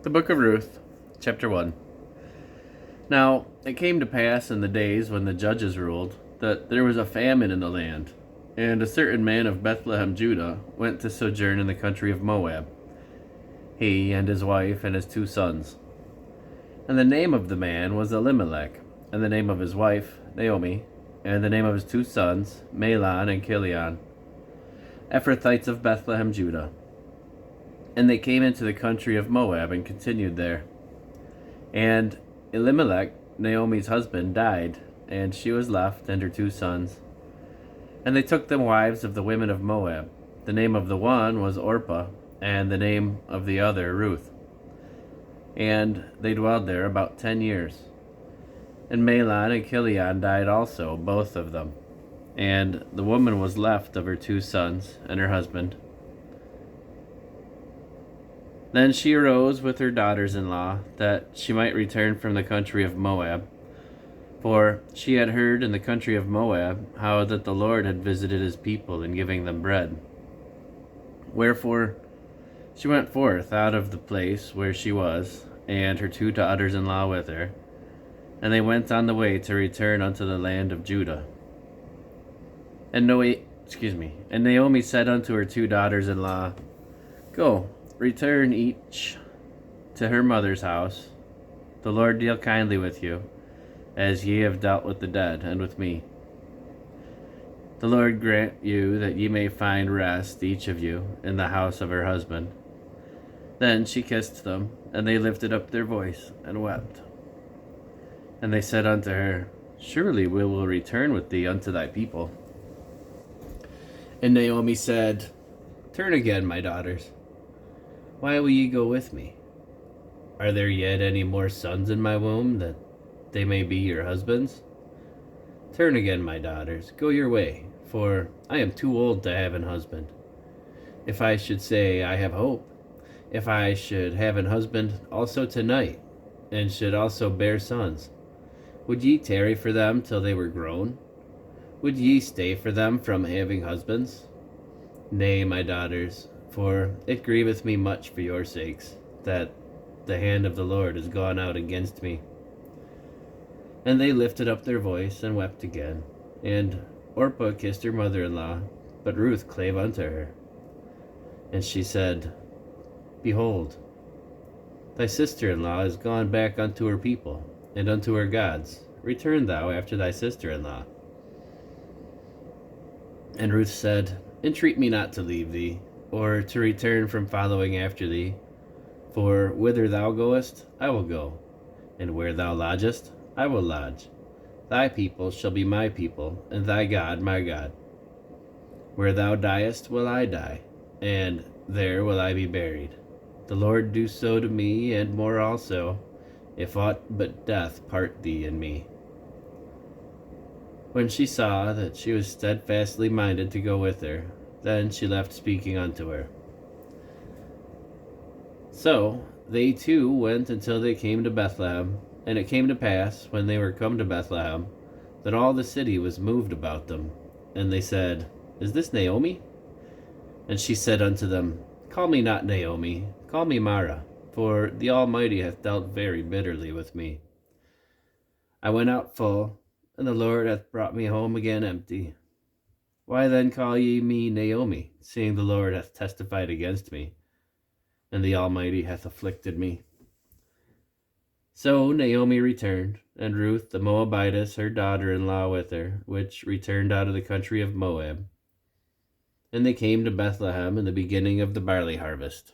The Book of Ruth, Chapter 1. Now, it came to pass in the days when the judges ruled that there was a famine in the land, and a certain man of Bethlehem, Judah, went to sojourn in the country of Moab, he and his wife and his 2 sons. And the name of the man was Elimelech, and the name of his wife, Naomi, and the name of his 2 sons, Mahlon and Chilion, Ephrathites of Bethlehem, Judah. And they came into the country of Moab and continued there. And Elimelech, Naomi's husband, died, and she was left and her 2 sons. And they took them wives of the women of Moab. The name of the one was Orpah, and the name of the other Ruth. And they dwelled there about 10 years. And Mahlon and Chilion died also, both of them. And the woman was left of her 2 sons and her husband. Then she arose with her daughters-in-law, that she might return from the country of Moab. For she had heard in the country of Moab how that the Lord had visited his people in giving them bread. Wherefore she went forth out of the place where she was, and her 2 daughters-in-law with her, and they went on the way to return unto the land of Judah. And Naomi said unto her 2 daughters-in-law, Go, return each to her mother's house. The Lord deal kindly with you, as ye have dealt with the dead and with me. The Lord grant you that ye may find rest, each of you, in the house of her husband. Then she kissed them, and they lifted up their voice and wept. And they said unto her, Surely we will return with thee unto thy people. And Naomi said, Turn again, my daughters. Why will ye go with me? Are there yet any more sons in my womb, that they may be your husbands? Turn again, my daughters, go your way, for I am too old to have an husband. If I should say, I have hope, if I should have an husband also tonight, and should also bear sons, would ye tarry for them till they were grown? Would ye stay for them from having husbands? Nay, my daughters, for it grieveth me much for your sakes, that the hand of the Lord is gone out against me. And they lifted up their voice and wept again. And Orpah kissed her mother-in-law, but Ruth clave unto her. And she said, Behold, thy sister-in-law is gone back unto her people, and unto her gods. Return thou after thy sister-in-law. And Ruth said, Entreat me not to leave thee, or to return from following after thee. For whither thou goest, I will go, and where thou lodgest, I will lodge. Thy people shall be my people, and thy God my God. Where thou diest will I die, and there will I be buried. The Lord do so to me, and more also, if aught but death part thee and me. When she saw that she was steadfastly minded to go with her, then she left speaking unto her. So they 2 went until they came to Bethlehem. And it came to pass, when they were come to Bethlehem, that all the city was moved about them. And they said, Is this Naomi? And she said unto them, Call me not Naomi, call me Mara, for the Almighty hath dealt very bitterly with me. I went out full, and the Lord hath brought me home again empty. Why then call ye me Naomi, seeing the Lord hath testified against me, and the Almighty hath afflicted me? So Naomi returned, and Ruth the Moabitess her daughter-in-law with her, which returned out of the country of Moab. And they came to Bethlehem in the beginning of the barley harvest.